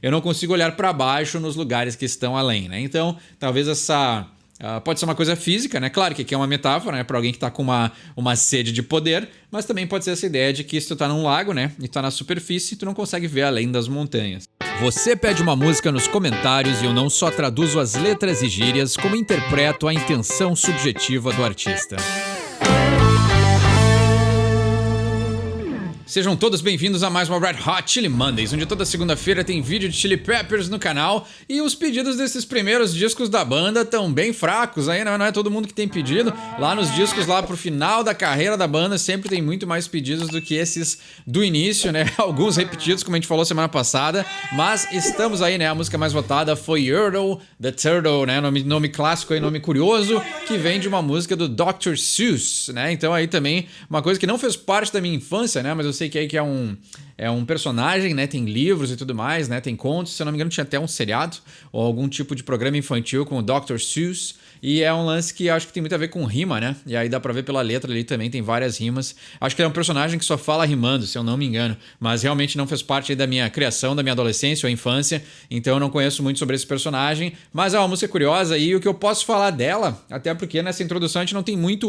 eu não consigo olhar para baixo nos lugares que estão além, né? Então, talvez essa... pode ser uma coisa física, né? Claro que aqui é uma metáfora, né? Para alguém que está com uma sede de poder, mas também pode ser essa ideia de que se tu tá num lago, né? E tu tá na superfície, tu não consegue ver além das montanhas. Você pede uma música nos comentários e eu não só traduzo as letras e gírias, como interpreto a intenção subjetiva do artista. Sejam todos bem-vindos a mais uma Red Hot Chili Mondays, onde toda segunda-feira tem vídeo de Chili Peppers no canal e os pedidos desses primeiros discos da banda estão bem fracos, aí não é todo mundo que tem pedido. Lá nos discos, lá pro final da carreira da banda, sempre tem muito mais pedidos do que esses do início, né? Alguns repetidos, como a gente falou semana passada, mas estamos aí, né? A música mais votada foi Yertle, The Turtle, né? Nome clássico aí, nome curioso, que vem de uma música do Dr. Seuss, né? Então aí também uma coisa que não fez parte da minha infância, né? Mas eu sei que aí que é um personagem, né? Tem livros e tudo mais, né? Tem contos, se eu não me engano tinha até um seriado ou algum tipo de programa infantil com o Dr. Seuss. E é um lance que acho que tem muito a ver com rima, né? E aí dá pra ver pela letra ali também, tem várias rimas. Acho que é um personagem que só fala rimando, se eu não me engano. Mas realmente não fez parte aí da minha criação, da minha adolescência ou infância. Então eu não conheço muito sobre esse personagem. Mas é uma música curiosa e o que eu posso falar dela, até porque nessa introdução a gente não tem muito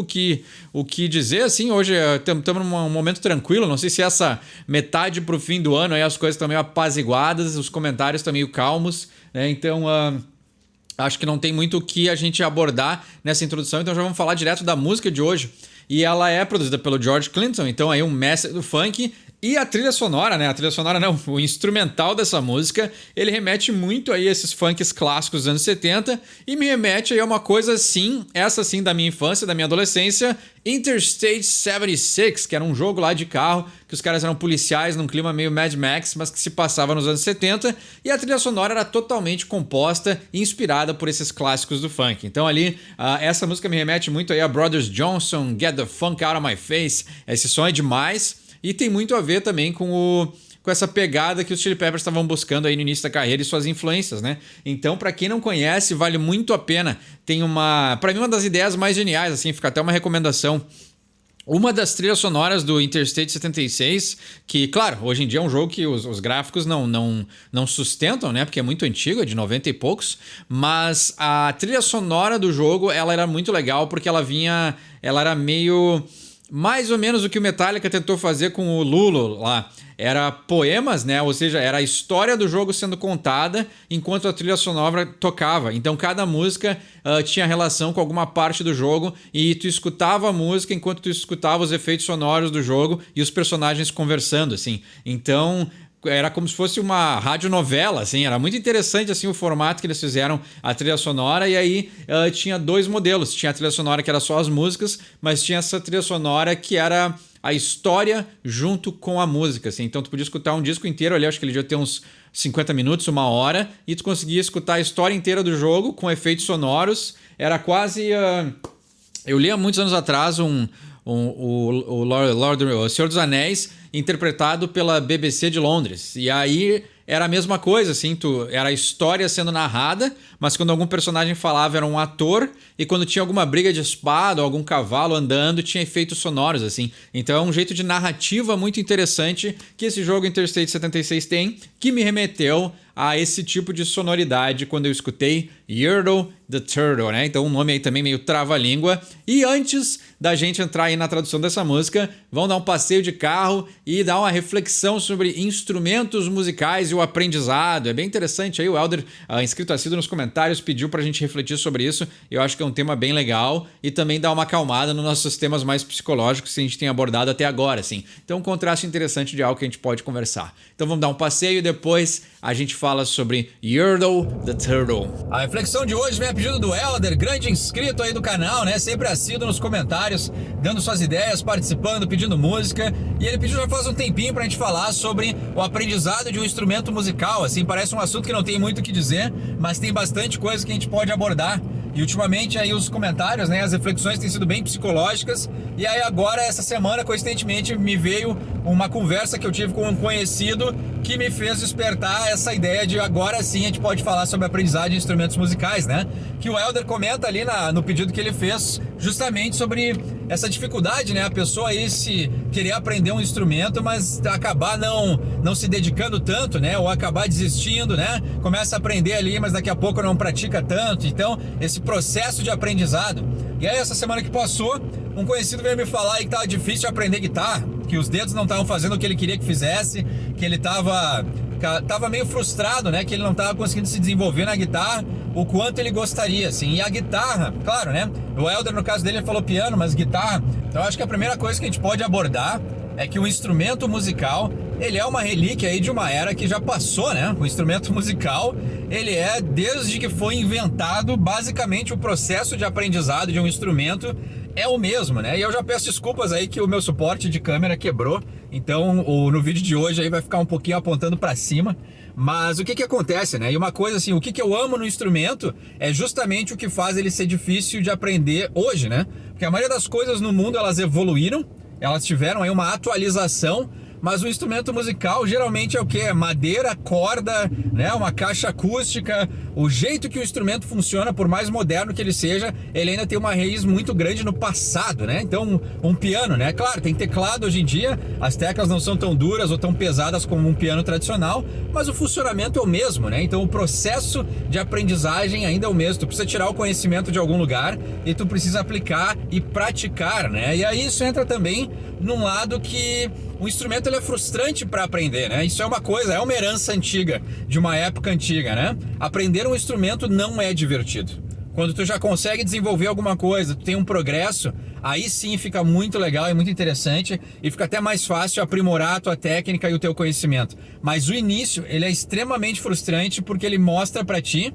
o que dizer, assim. Hoje estamos num momento tranquilo, não sei se essa metade pro fim do ano aí as coisas estão meio apaziguadas, os comentários estão meio calmos, né? Então... acho que não tem muito o que a gente abordar nessa introdução, então já vamos falar direto da música de hoje. E ela é produzida pelo George Clinton, então aí um mestre do funk. E a trilha sonora, né? A trilha sonora não, o instrumental dessa música, ele remete muito aí a esses funks clássicos dos anos 70 e me remete aí a uma coisa assim, essa sim da minha infância, da minha adolescência, Interstate 76, que era um jogo lá de carro, que os caras eram policiais num clima meio Mad Max, mas que se passava nos anos 70, e a trilha sonora era totalmente composta e inspirada por esses clássicos do funk. Então ali, essa música me remete muito aí a Brothers Johnson, Get the Funk Out of My Face, esse som é demais. E tem muito a ver também com essa pegada que os Chili Peppers estavam buscando aí no início da carreira e suas influências, né? Então, pra quem não conhece, vale muito a pena. Tem pra mim, uma das ideias mais geniais, assim, fica até uma recomendação. Uma das trilhas sonoras do Interstate 76, que, claro, hoje em dia é um jogo que os gráficos não sustentam, né? Porque é muito antigo, é de 90 e poucos. Mas a trilha sonora do jogo, ela era muito legal porque ela era meio... mais ou menos o que o Metallica tentou fazer com o Lulo lá. Era poemas, né? Ou seja, era a história do jogo sendo contada enquanto a trilha sonora tocava. Então cada música tinha relação com alguma parte do jogo e tu escutava a música enquanto tu escutava os efeitos sonoros do jogo e os personagens conversando, assim. Então... era como se fosse uma radionovela, assim, era muito interessante assim, o formato que eles fizeram a trilha sonora, e aí tinha dois modelos, tinha a trilha sonora que era só as músicas, mas tinha essa trilha sonora que era a história junto com a música, assim. Então tu podia escutar um disco inteiro ali, acho que ele devia ter uns 50 minutos, uma hora, e tu conseguia escutar a história inteira do jogo com efeitos sonoros, era quase... eu li há muitos anos atrás o Senhor dos Anéis, interpretado pela BBC de Londres. E aí era a mesma coisa, assim, era a história sendo narrada, mas quando algum personagem falava era um ator, e quando tinha alguma briga de espada ou algum cavalo andando, tinha efeitos sonoros, assim. Então é um jeito de narrativa muito interessante que esse jogo Interstate 76 tem, que me remeteu a esse tipo de sonoridade quando eu escutei Yertle, The Turtle, né? Então um nome aí também meio trava-língua. E antes da gente entrar aí na tradução dessa música, vamos dar um passeio de carro e dar uma reflexão sobre instrumentos musicais e o aprendizado. É bem interessante aí, o Elder, inscrito assíduo nos comentários, pediu pra gente refletir sobre isso. Eu acho que é um tema bem legal e também dá uma acalmada nos nossos temas mais psicológicos que a gente tem abordado até agora, assim. Então um contraste interessante de algo que a gente pode conversar. Então vamos dar um passeio e depois a gente fala sobre Yertle, The Turtle. A reflexão de hoje vem a pedido do Elder, grande inscrito aí do canal, né? Sempre assíduo nos comentários, dando suas ideias, participando, pedindo música. E ele pediu já faz um tempinho pra gente falar sobre o aprendizado de um instrumento musical. Assim, parece um assunto que não tem muito o que dizer, mas tem bastante coisa que a gente pode abordar. E ultimamente aí os comentários, né, as reflexões têm sido bem psicológicas. E aí agora, essa semana, coincidentemente, me veio uma conversa que eu tive com um conhecido que me fez despertar essa ideia de agora sim a gente pode falar sobre aprendizagem de instrumentos musicais, né? Que o Elder comenta ali no pedido que ele fez justamente sobre essa dificuldade, né? A pessoa aí se querer aprender um instrumento, mas acabar não se dedicando tanto, né? Ou acabar desistindo, né? Começa a aprender ali, mas daqui a pouco não pratica tanto. Então, esse processo de aprendizado. E aí, essa semana que passou, um conhecido veio me falar aí que tava difícil aprender guitarra, que os dedos não estavam fazendo o que ele queria que fizesse, que ele tava meio frustrado, né? Que ele não tava conseguindo se desenvolver na guitarra o quanto ele gostaria, assim. E a guitarra, claro, né? O Helder, no caso dele, ele falou piano, mas guitarra. Então, eu acho que a primeira coisa que a gente pode abordar é que o instrumento musical, ele é uma relíquia aí de uma era que já passou, né? O instrumento musical, ele é, desde que foi inventado, basicamente o processo de aprendizado de um instrumento é o mesmo, né? E eu já peço desculpas aí que o meu suporte de câmera quebrou, então no vídeo de hoje aí vai ficar um pouquinho apontando para cima. Mas o que acontece, né? E uma coisa assim, o que eu amo no instrumento é justamente o que faz ele ser difícil de aprender hoje, né? Porque a maioria das coisas no mundo, elas evoluíram, elas tiveram aí uma atualização, mas o instrumento musical geralmente é o que? É madeira, corda, né? Uma caixa acústica. O jeito que o instrumento funciona, por mais moderno que ele seja, ele ainda tem uma raiz muito grande no passado, né? Então, um piano, né? Claro, tem teclado hoje em dia, as teclas não são tão duras ou tão pesadas como um piano tradicional, mas o funcionamento é o mesmo, né? Então, o processo de aprendizagem ainda é o mesmo. Tu precisa tirar o conhecimento de algum lugar e tu precisa aplicar e praticar, né? E aí isso entra também num lado que o instrumento ele é frustrante para aprender, né? Isso é uma coisa, é uma herança antiga, de uma época antiga, né? Aprender um instrumento não é divertido. Quando tu já consegue desenvolver alguma coisa, tu tem um progresso, aí sim fica muito legal e muito interessante e fica até mais fácil aprimorar a tua técnica e o teu conhecimento. Mas o início, ele é extremamente frustrante porque ele mostra para ti,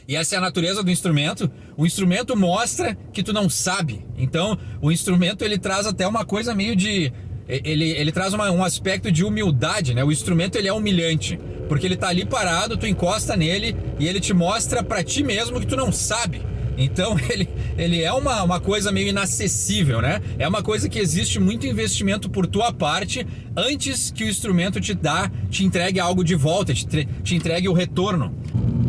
e essa é a natureza do instrumento, o instrumento mostra que tu não sabe. Então, o instrumento ele traz até uma coisa meio de... Ele traz um aspecto de humildade, né? O instrumento ele é humilhante, porque ele tá ali parado, tu encosta nele e ele te mostra pra ti mesmo que tu não sabe. Então ele é uma coisa meio inacessível, né? É uma coisa que existe muito investimento por tua parte antes que o instrumento te entregue algo de volta, te entregue o retorno.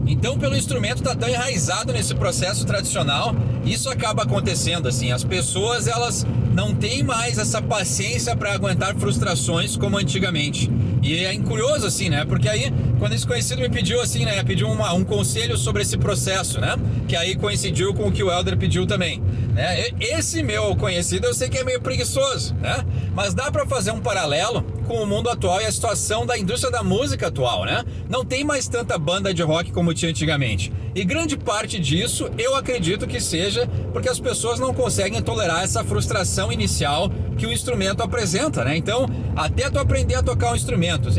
Então, pelo instrumento tá tão enraizado nesse processo tradicional, isso acaba acontecendo assim. As pessoas, elas não têm mais essa paciência para aguentar frustrações como antigamente. E é curioso assim, né? Porque aí, quando esse conhecido me pediu assim, né? Pediu um conselho sobre esse processo, né? Que aí coincidiu com o que o Helder pediu também, né? Esse meu conhecido, eu sei que é meio preguiçoso, né? Mas dá para fazer um paralelo com o mundo atual e a situação da indústria da música atual, né? Não tem mais tanta banda de rock como tinha antigamente. E grande parte disso, eu acredito que seja porque as pessoas não conseguem tolerar essa frustração inicial que o instrumento apresenta, né? Então, até tu aprender a tocar um instrumento,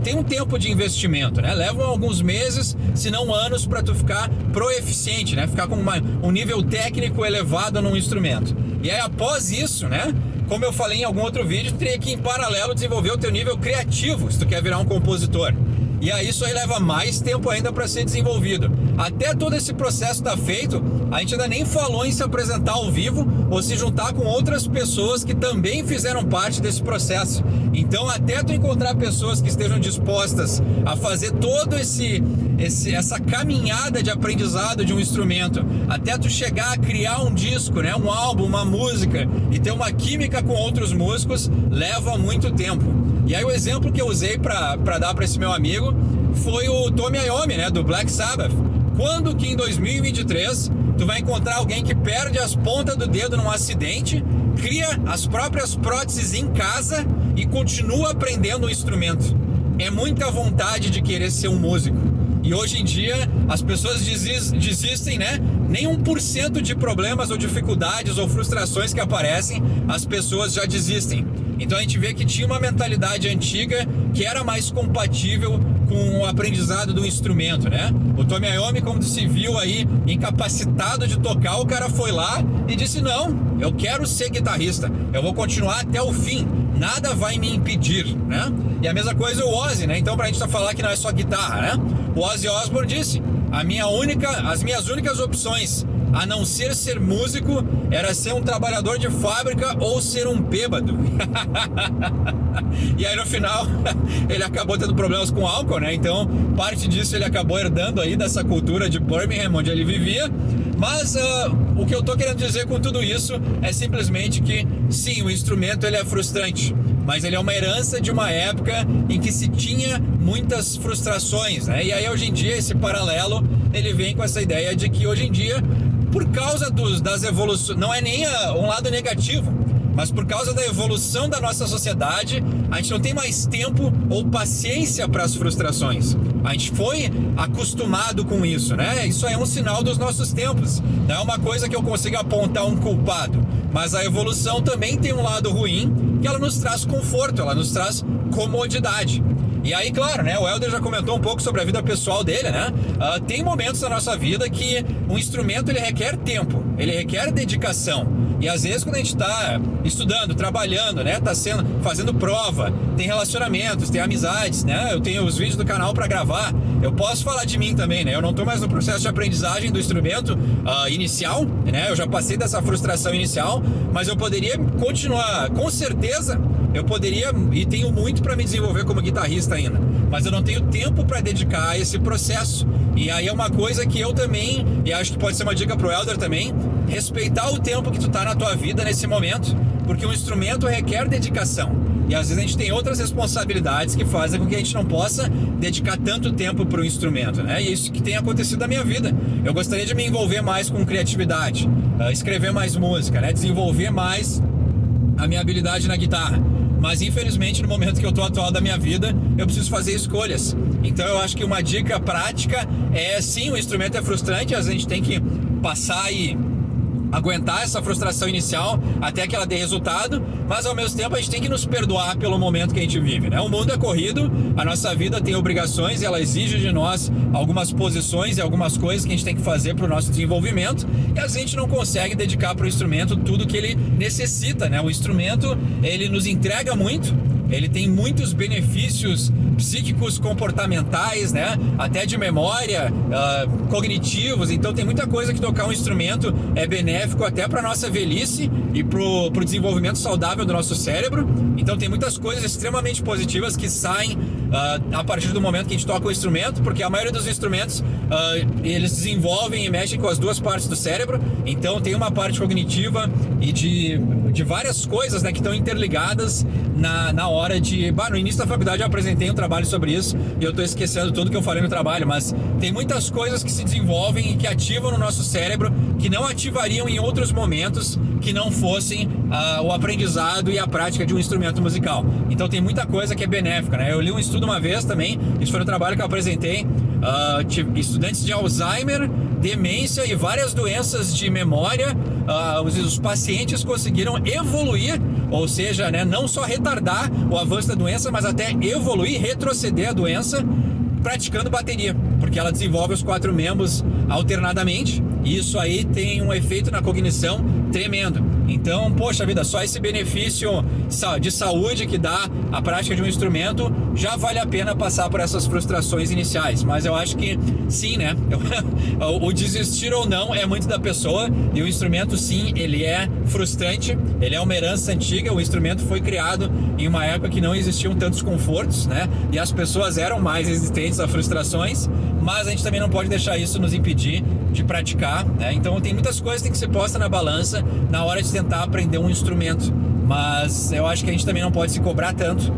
tem um tempo de investimento, né? Levam alguns meses, se não anos, para tu ficar proeficiente, né? Ficar com um nível técnico elevado num instrumento. E aí, após isso, né? Como eu falei em algum outro vídeo, tu teria que, em paralelo, desenvolver o teu nível criativo, se tu quer virar um compositor. E aí isso aí leva mais tempo ainda para ser desenvolvido. Até todo esse processo tá feito, a gente ainda nem falou em se apresentar ao vivo ou se juntar com outras pessoas que também fizeram parte desse processo. Então, até tu encontrar pessoas que estejam dispostas a fazer todo essa caminhada de aprendizado de um instrumento, até tu chegar a criar um disco, né, um álbum, uma música e ter uma química com outros músicos, leva muito tempo. E aí o exemplo que eu usei para dar para esse meu amigo foi o Tony Iommi, né, do Black Sabbath. Quando que em 2023 tu vai encontrar alguém que perde as pontas do dedo num acidente, cria as próprias próteses em casa e continua aprendendo o instrumento? É muita vontade de querer ser um músico. E hoje em dia as pessoas desistem, né? Nem 1% de problemas ou dificuldades ou frustrações que aparecem, as pessoas já desistem. Então a gente vê que tinha uma mentalidade antiga que era mais compatível com o aprendizado do instrumento, né? O Tony Iommi, quando se viu aí incapacitado de tocar, o cara foi lá e disse: não, eu quero ser guitarrista, eu vou continuar até o fim, nada vai me impedir, né? E a mesma coisa o Ozzy, né? Então, pra gente falar que não é só guitarra, né? O Ozzy Osbourne disse: as minhas únicas opções, a não ser músico, era ser um trabalhador de fábrica ou ser um bêbado. E aí no final ele acabou tendo problemas com álcool, né? Então parte disso ele acabou herdando aí dessa cultura de Birmingham, onde ele vivia. Mas o que eu tô querendo dizer com tudo isso é simplesmente que, sim, o instrumento ele é frustrante, mas ele é uma herança de uma época em que se tinha muitas frustrações, né? E aí hoje em dia esse paralelo, ele vem com essa ideia de que hoje em dia, por causa das evoluções, não é nem um lado negativo, mas por causa da evolução da nossa sociedade, a gente não tem mais tempo ou paciência para as frustrações. A gente foi acostumado com isso, né? Isso é um sinal dos nossos tempos. Não é uma coisa que eu consiga apontar um culpado. Mas a evolução também tem um lado ruim, que ela nos traz conforto, ela nos traz comodidade. E aí, claro, né? O Helder já comentou um pouco sobre a vida pessoal dele, né? Tem momentos na nossa vida que um instrumento ele requer tempo, ele requer dedicação. E às vezes quando a gente tá estudando, trabalhando, né? Tá fazendo prova, tem relacionamentos, tem amizades, né? Eu tenho os vídeos do canal para gravar. Eu posso falar de mim também, né? Eu não tô mais no processo de aprendizagem do instrumento inicial, né? Eu já passei dessa frustração inicial, mas eu poderia continuar, com certeza. Eu poderia e tenho muito para me desenvolver como guitarrista ainda, mas eu não tenho tempo para dedicar a esse processo. E aí é uma coisa que eu também, e acho que pode ser uma dica pro Helder também, respeitar o tempo que tu tá na tua vida nesse momento, porque um instrumento requer dedicação. E às vezes a gente tem outras responsabilidades que fazem com que a gente não possa dedicar tanto tempo para o instrumento, né? E é isso que tem acontecido na minha vida. Eu gostaria de me envolver mais com criatividade, escrever mais música, né? Desenvolver mais a minha habilidade na guitarra. Mas infelizmente no momento que eu tô atual da minha vida, eu preciso fazer escolhas. Então eu acho que uma dica prática é, sim, o instrumento é frustrante, às vezes a gente tem que passar e aguentar essa frustração inicial até que ela dê resultado, mas ao mesmo tempo a gente tem que nos perdoar pelo momento que a gente vive, né? O mundo é corrido, a nossa vida tem obrigações e ela exige de nós algumas posições e algumas coisas que a gente tem que fazer para o nosso desenvolvimento, e às vezes a gente não consegue dedicar para o instrumento tudo que ele necessita, né? O instrumento, ele nos entrega muito, ele tem muitos benefícios psíquicos, comportamentais, né? Até de memória, cognitivos. Então tem muita coisa que tocar um instrumento é benéfico até para nossa velhice e pro desenvolvimento saudável do nosso cérebro. Então tem muitas coisas extremamente positivas que saem a partir do momento que a gente toca o instrumento, porque a maioria dos instrumentos eles desenvolvem e mexem com as duas partes do cérebro. Então tem uma parte cognitiva e de várias coisas, né, que estão interligadas na hora de... no início da faculdade eu apresentei um trabalho sobre isso e eu tô esquecendo tudo que eu falei no trabalho, mas tem muitas coisas que se desenvolvem e que ativam no nosso cérebro que não ativariam em outros momentos que não fossem o aprendizado e a prática de um instrumento musical. Então tem muita coisa que é benéfica, né? Eu li um estudo uma vez também, isso foi no trabalho que eu apresentei, estudantes de Alzheimer, demência e várias doenças de memória, os pacientes conseguiram evoluir, ou seja, né, não só retardar o avanço da doença, mas até evoluir, retroceder a doença praticando bateria, porque ela desenvolve os 4 membros alternadamente, e isso aí tem um efeito na cognição tremendo. Então, poxa vida, só esse benefício de saúde que dá a prática de um instrumento já vale a pena passar por essas frustrações iniciais. Mas eu acho que sim, né? O desistir ou não é muito da pessoa, e o instrumento, sim, ele é frustrante, ele é uma herança antiga. O instrumento foi criado em uma época que não existiam tantos confortos, né? E as pessoas eram mais resistentes a frustrações, mas a gente também não pode deixar isso nos impedir de praticar, né? Então tem muitas coisas que tem que ser posta na balança na hora de tentar aprender um instrumento, mas eu acho que a gente também não pode se cobrar tanto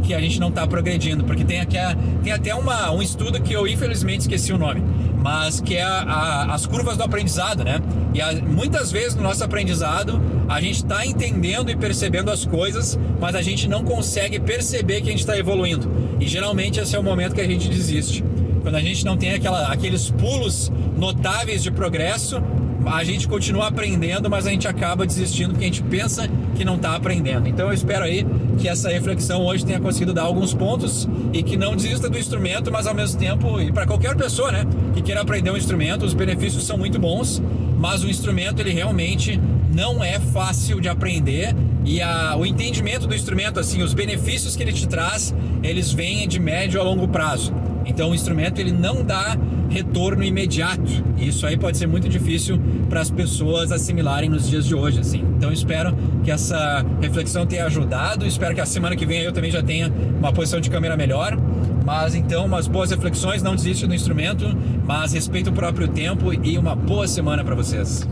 que a gente não está progredindo, porque tem até um estudo que eu infelizmente esqueci o nome, mas que é as curvas do aprendizado, né? E muitas vezes no nosso aprendizado a gente está entendendo e percebendo as coisas, mas a gente não consegue perceber que a gente está evoluindo, e geralmente esse é o momento que a gente desiste. Quando a gente não tem aqueles pulos notáveis de progresso, a gente continua aprendendo, mas a gente acaba desistindo porque a gente pensa que não está aprendendo. Então eu espero aí que essa reflexão hoje tenha conseguido dar alguns pontos e que não desista do instrumento, mas ao mesmo tempo, e para qualquer pessoa, né, que queira aprender um instrumento, os benefícios são muito bons, mas o instrumento ele realmente não é fácil de aprender, e o entendimento do instrumento, assim, os benefícios que ele te traz, eles vêm de médio a longo prazo. Então o instrumento ele não dá retorno imediato, e isso aí pode ser muito difícil para as pessoas assimilarem nos dias de hoje, assim. Então eu espero que essa reflexão tenha ajudado, espero que a semana que vem eu também já tenha uma posição de câmera melhor. Mas então, umas boas reflexões, não desiste do instrumento, mas respeita o próprio tempo, e uma boa semana para vocês.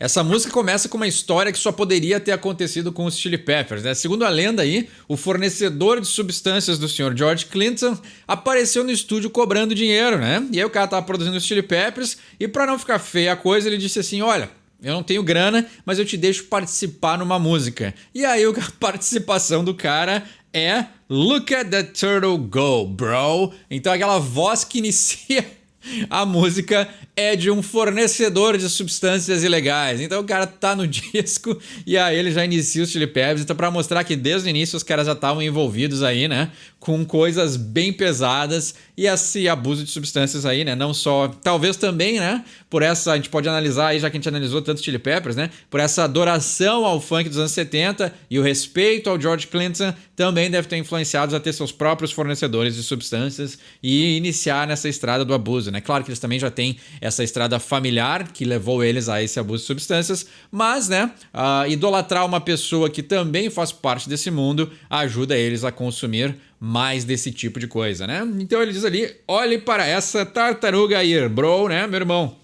Essa música começa com uma história que só poderia ter acontecido com os Chili Peppers, né? Segundo a lenda aí, o fornecedor de substâncias do Sr. George Clinton apareceu no estúdio cobrando dinheiro, né? E aí o cara tava produzindo os Chili Peppers e pra não ficar feia a coisa, ele disse assim, olha, eu não tenho grana, mas eu te deixo participar numa música. E aí a participação do cara é Look at the Turtle Go, bro. Então aquela voz que inicia a música é de um fornecedor de substâncias ilegais. Então o cara tá no disco e aí ele já inicia os Chili Peppers. Então pra mostrar que desde o início os caras já estavam envolvidos aí, né? Com coisas bem pesadas e esse abuso de substâncias aí, né? Não só, talvez também, né? Por essa, a gente pode analisar aí, já que a gente analisou tanto Chili Peppers, né? Por essa adoração ao funk dos anos 70 e o respeito ao George Clinton também deve ter influenciado a ter seus próprios fornecedores de substâncias e iniciar nessa estrada do abuso, né? Claro que eles também já têm essa estrada familiar que levou eles a esse abuso de substâncias, mas, né? Idolatrar uma pessoa que também faz parte desse mundo ajuda eles a consumir mais desse tipo de coisa, né? Então ele diz ali, olhe para essa tartaruga aí, bro, né, meu irmão?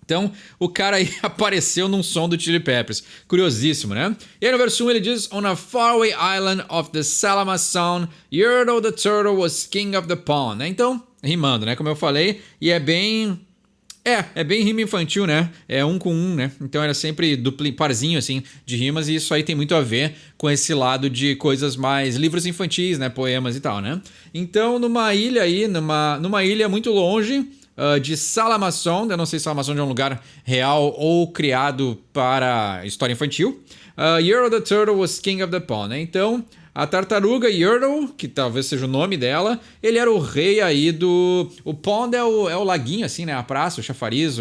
Então, o cara aí apareceu num som do Chili Peppers. Curiosíssimo, né? E aí no verso 1 ele diz, on a faraway island of the Salamas Sound, Yertle the turtle was king of the pond. Então, rimando, né? Como eu falei, e é bem... É bem rima infantil, né? É um com um, né? Então era sempre parzinho, assim, de rimas. E isso aí tem muito a ver com esse lado de coisas mais... livros infantis, né? Poemas e tal, né? Então, numa ilha aí, numa ilha muito longe de Salamasson. Eu não sei se Salamasson é um lugar real ou criado para história infantil. Yertle the turtle was king of the pond, né? Então... a tartaruga Yertle, que talvez seja o nome dela, ele era o rei aí do... O pond é o laguinho, assim, né? A praça, o chafariz,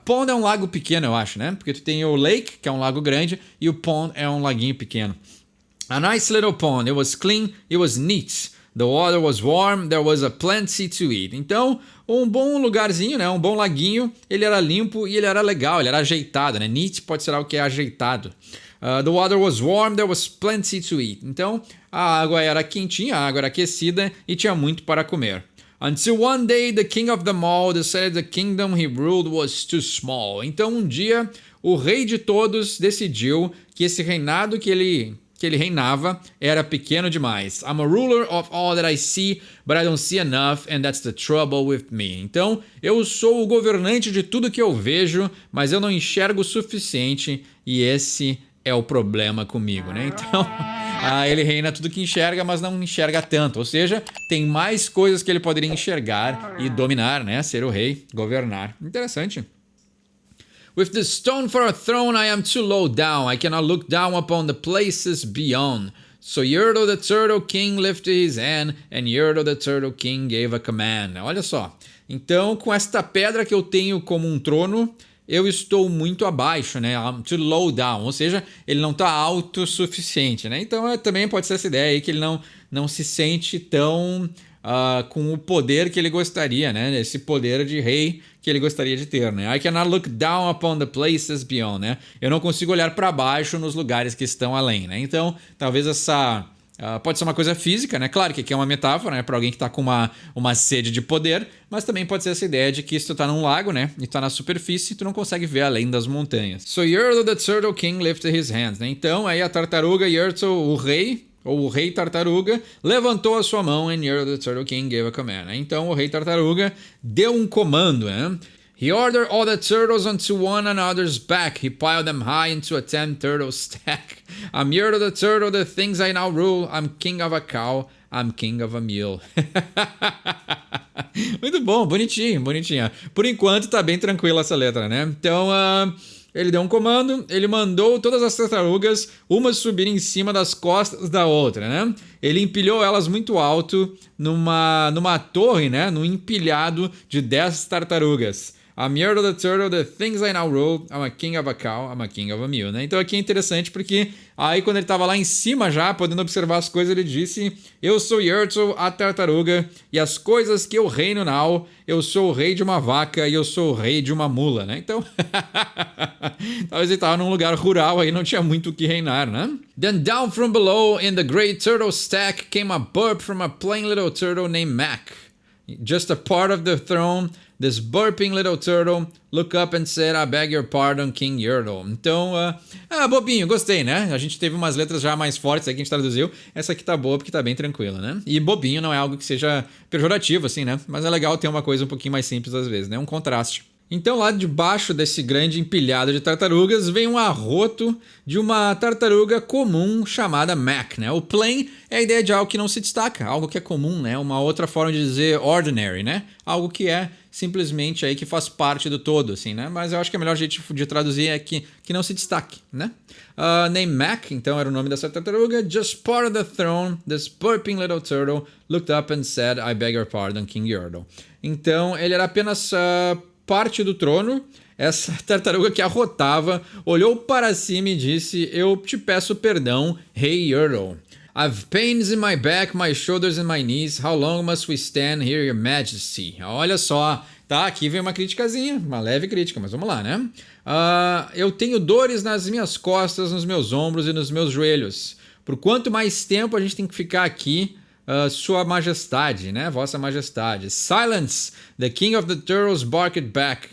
pond é um lago pequeno, eu acho, né? Porque tu tem o lake, que é um lago grande, e o pond é um laguinho pequeno. A nice little pond, it was clean, it was neat. The water was warm, there was a plenty to eat. Então, um bom lugarzinho, né? Um bom laguinho, ele era limpo e ele era legal, ele era ajeitado, né? Neat pode ser algo que é ajeitado. The water was warm, there was plenty to eat. Então, a água era quentinha, a água era aquecida e tinha muito para comer. Until one day, the king of them all decided the kingdom he ruled was too small. Então, um dia, o rei de todos decidiu que esse reinado que ele reinava era pequeno demais. I'm a ruler of all that I see, but I don't see enough, and that's the trouble with me. Então, eu sou o governante de tudo que eu vejo, mas eu não enxergo o suficiente, e esse é o problema comigo, né? Então, ele reina tudo que enxerga, mas não enxerga tanto. Ou seja, tem mais coisas que ele poderia enxergar e dominar, né? Ser o rei, governar. Interessante. With the stone for a throne, I am too low down. I cannot look down upon the places beyond. So Yertle the Turtle King lifted his hand, and Yertle the Turtle King gave a command. Olha só. Então, com esta pedra que eu tenho como um trono, eu estou muito abaixo, né? I'm too low down, ou seja, ele não está alto o suficiente, né? Então também pode ser essa ideia aí que ele não se sente tão com o poder que ele gostaria, né? Esse poder de rei que ele gostaria de ter, né? I cannot look down upon the places beyond, né? Eu não consigo olhar para baixo nos lugares que estão além, né? Então, talvez essa... pode ser uma coisa física, né? Claro que aqui é uma metáfora, né? Para alguém que está com uma sede de poder, mas também pode ser essa ideia de que se tu tá num lago, né? E tu tá na superfície, tu não consegue ver além das montanhas. So Yertle the Turtle King lifted his hands, né? Então aí a tartaruga Yertle, o rei, ou o rei tartaruga, levantou a sua mão and Yertle the Turtle King gave a command, né? Então o rei tartaruga deu um comando, né? He ordered all the turtles onto one another's back. He piled them high into a 10-turtle stack. I'm Yertle the turtle, the things I now rule. I'm king of a cow, I'm king of a mule. Muito bom, bonitinho, bonitinho. Por enquanto tá bem tranquila essa letra, né? Então, ele deu um comando, ele mandou todas as tartarugas, uma subir em cima das costas da outra, né? Ele empilhou elas muito alto numa torre, né? Num empilhado de 10 tartarugas. I'm Yertle the Turtle, the things I now rule. I'm a king of a cow, I'm a king of a mule, né? Então aqui é interessante porque aí quando ele estava lá em cima já, podendo observar as coisas, ele disse: eu sou Yertle, a tartaruga, e as coisas que eu reino now, eu sou o rei de uma vaca e eu sou o rei de uma mula, né? Então, talvez ele estava num lugar rural aí, não tinha muito o que reinar, né? Then down from below in the great turtle stack came a burp from a plain little turtle named Mac. Just a part of the throne This burping little turtle looked up and said, I beg your pardon, King Yertle. Então, bobinho, gostei, né? A gente teve umas letras já mais fortes aí que a gente traduziu. Essa aqui tá boa porque tá bem tranquila, né? E bobinho não é algo que seja pejorativo, assim, né? Mas é legal ter uma coisa um pouquinho mais simples às vezes, né? Um contraste. Então, lá debaixo desse grande empilhado de tartarugas, vem um arroto de uma tartaruga comum chamada Mac, né? O plain é a ideia de algo que não se destaca, algo que é comum, né? Uma outra forma de dizer ordinary, né? Algo que é simplesmente aí que faz parte do todo, assim, né? Mas eu acho que o melhor jeito de traduzir é que não se destaque, né? Name Mac, então, era o nome dessa tartaruga. Just part of the throne, this burping little turtle looked up and said, I beg your pardon, King Yertle. Então, ele era apenas... parte do trono, essa tartaruga que arrotava, olhou para cima e disse, eu te peço perdão, Rei Yertle. I've pains in my back, my shoulders and my knees, how long must we stand here, your majesty? Olha só, tá, aqui vem uma criticazinha, uma leve crítica, mas vamos lá, né? Eu tenho dores nas minhas costas, nos meus ombros e nos meus joelhos. Por quanto mais tempo a gente tem que ficar aqui, Sua Majestade, né? Vossa Majestade. Silence! The King of the Turtles barked back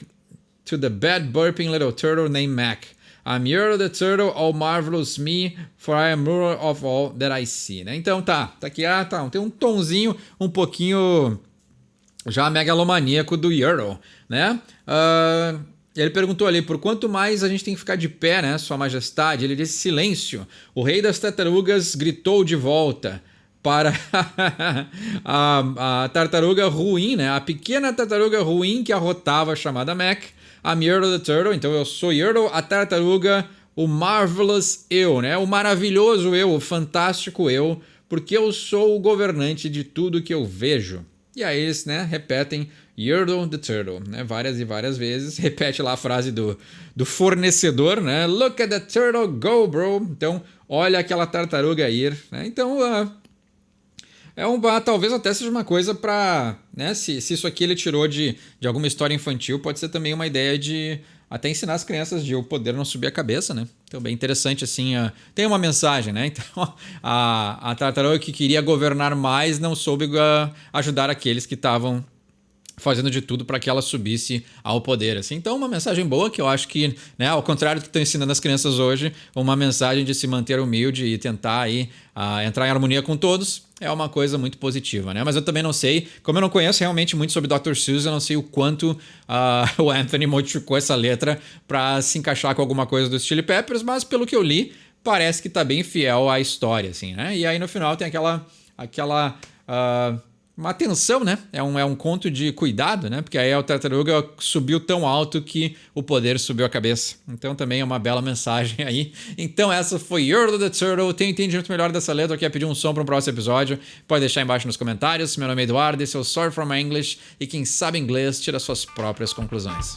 to the bad burping little turtle named Mac. I'm Yertle the Turtle, all marvelous me, for I am ruler of all that I see. Né? Então tá aqui, tem um tonzinho um pouquinho já megalomaníaco do Yertle, né? Ele perguntou ali, por quanto mais a gente tem que ficar de pé, né? Sua Majestade. Ele disse, silêncio. O rei das tartarugas gritou de volta para a tartaruga ruim, né? A pequena tartaruga ruim que arrotava, chamada Mac. I'm Yertle the Turtle, então eu sou Yertle, a tartaruga, o marvelous eu, né? O maravilhoso eu, o fantástico eu, porque eu sou o governante de tudo que eu vejo. E aí eles, né, repetem Yertle the Turtle, né? Várias e várias vezes. Repete lá a frase do fornecedor, né? Look at the turtle go, bro. Então, olha aquela tartaruga ir, né? Então, talvez até seja uma coisa para, né, se isso aqui ele tirou de alguma história infantil, pode ser também uma ideia de até ensinar as crianças de o poder não subir a cabeça, né? Então, bem interessante, assim, tem uma mensagem, né? Então, a tartaruga que queria governar mais não soube ajudar aqueles que estavam fazendo de tudo para que ela subisse ao poder, assim. Então, uma mensagem boa que eu acho que, né, ao contrário do que estão ensinando as crianças hoje, uma mensagem de se manter humilde e tentar aí entrar em harmonia com todos é uma coisa muito positiva, né? Mas eu também não sei, como eu não conheço realmente muito sobre Dr. Seuss, eu não sei o quanto o Anthony modificou essa letra para se encaixar com alguma coisa dos Chili Peppers, mas pelo que eu li, parece que tá bem fiel à história, assim, né? E aí no final tem aquela uma tensão, né? É um conto de cuidado, né? Porque aí a tartaruga subiu tão alto que o poder subiu a cabeça. Então também é uma bela mensagem aí. Então essa foi Yertle the Turtle. Tem entendimento melhor dessa letra, quer pedir um som para um próximo episódio? Pode deixar embaixo nos comentários. Meu nome é Eduardo, esse é o Sorry for My English. E quem sabe inglês tira suas próprias conclusões.